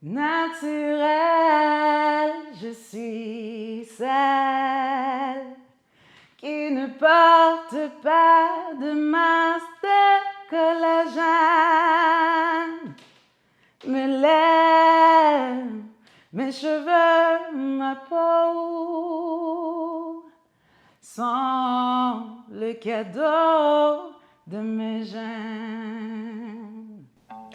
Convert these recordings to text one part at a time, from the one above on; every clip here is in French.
Naturelle, je suis celle qui ne porte pas de masse de collagène. Mes lèvres, mes cheveux, ma peau sont le cadeau de mes gènes.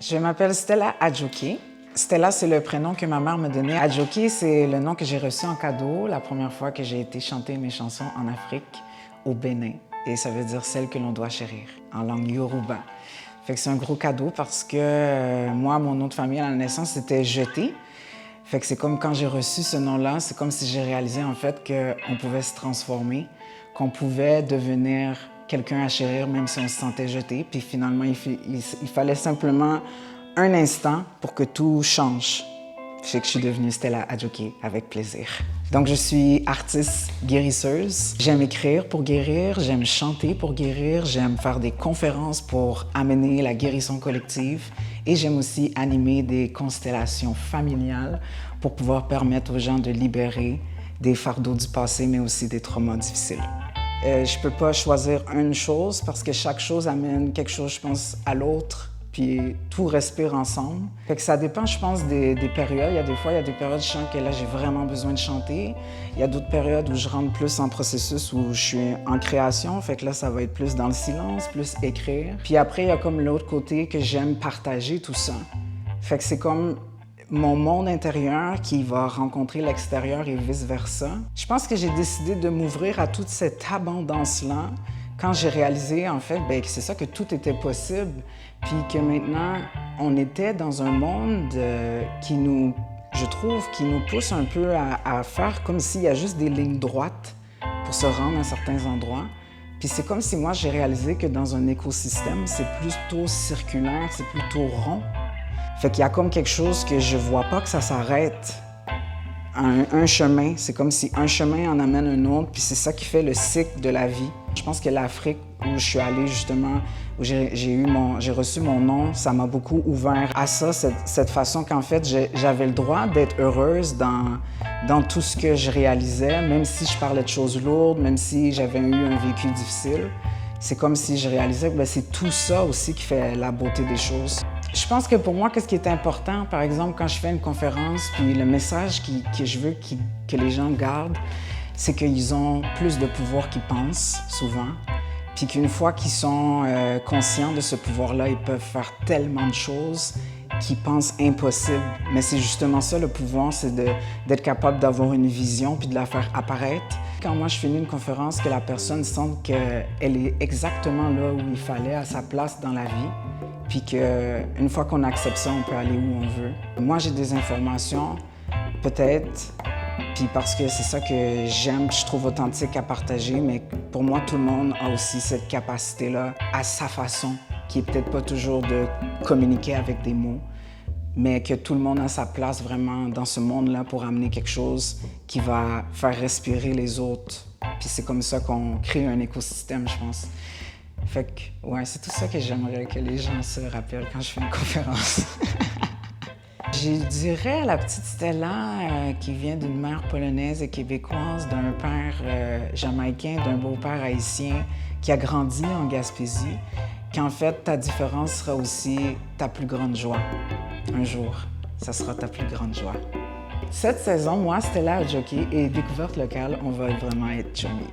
Je m'appelle Stella Adjoki. Stella, c'est le prénom que ma mère me donnait. Adjoki, c'est le nom que j'ai reçu en cadeau la première fois que j'ai été chanter mes chansons en Afrique, au Bénin. Et ça veut dire celle que l'on doit chérir, en langue yoruba. Fait que c'est un gros cadeau parce que moi, mon nom de famille à la naissance, c'était Jeté. Fait que c'est comme quand j'ai reçu ce nom-là, c'est comme si j'ai réalisé en fait qu'on pouvait se transformer, qu'on pouvait devenir quelqu'un à chérir même si on se sentait jeté. Puis finalement, il fallait simplement un instant pour que tout change. Fait que je suis devenue Stella Adjoki avec plaisir. Donc, je suis artiste guérisseuse. J'aime écrire pour guérir, j'aime chanter pour guérir, j'aime faire des conférences pour amener la guérison collective et j'aime aussi animer des constellations familiales pour pouvoir permettre aux gens de libérer des fardeaux du passé, mais aussi des traumas difficiles. Je peux pas choisir une chose parce que chaque chose amène quelque chose, je pense, à l'autre. Puis tout respire ensemble. Fait que ça dépend, je pense, des périodes. Il y a des périodes, je sens que là, j'ai vraiment besoin de chanter. Il y a d'autres périodes où je rentre plus en processus, où je suis en création. Fait que là, ça va être plus dans le silence, plus écrire. Puis après, il y a comme l'autre côté que j'aime partager tout ça. Fait que c'est comme mon monde intérieur qui va rencontrer l'extérieur et vice-versa. Je pense que j'ai décidé de m'ouvrir à toute cette abondance-là quand j'ai réalisé, en fait, que c'est ça, que tout était possible, puis que maintenant, on était dans un monde qui nous, je trouve, qui nous pousse un peu à faire comme s'il y a juste des lignes droites pour se rendre à certains endroits. Puis c'est comme si moi, j'ai réalisé que dans un écosystème, c'est plutôt circulaire, c'est plutôt rond. Fait qu'il y a comme quelque chose que je vois pas que ça s'arrête. Un chemin, c'est comme si un chemin en amène un autre, puis c'est ça qui fait le cycle de la vie. Je pense que l'Afrique, où je suis allée justement, où j'ai reçu mon nom, ça m'a beaucoup ouvert à ça, cette façon qu'en fait, j'avais le droit d'être heureuse dans tout ce que je réalisais, même si je parlais de choses lourdes, même si j'avais eu un vécu difficile. C'est comme si je réalisais que c'est tout ça aussi qui fait la beauté des choses. Je pense que pour moi, qu'est-ce qui est important, par exemple, quand je fais une conférence, puis le message que je veux que les gens gardent, c'est qu'ils ont plus de pouvoir qu'ils pensent, souvent, puis qu'une fois qu'ils sont conscients de ce pouvoir-là, ils peuvent faire tellement de choses qu'ils pensent impossibles. Mais c'est justement ça, le pouvoir, c'est d'être capable d'avoir une vision puis de la faire apparaître. Quand moi, je finis une conférence, que la personne sente qu'elle est exactement là où il fallait, à sa place dans la vie, puis qu'une fois qu'on accepte ça, on peut aller où on veut. Moi, j'ai des informations, peut-être, puis parce que c'est ça que j'aime, je trouve authentique à partager, mais pour moi, tout le monde a aussi cette capacité-là, à sa façon, qui est peut-être pas toujours de communiquer avec des mots, mais que tout le monde a sa place vraiment dans ce monde-là pour amener quelque chose qui va faire respirer les autres. Puis c'est comme ça qu'on crée un écosystème, je pense. Fait que, ouais, c'est tout ça que j'aimerais que les gens se rappellent quand je fais une conférence. Je dirais à la petite Stella qui vient d'une mère polonaise et québécoise, d'un père jamaïcain, d'un beau-père haïtien qui a grandi en Gaspésie, qu'en fait, ta différence sera aussi ta plus grande joie. Un jour, ça sera ta plus grande joie. Cette saison, moi, Stella Adjoki et Découverte locale, on va vraiment être chummy.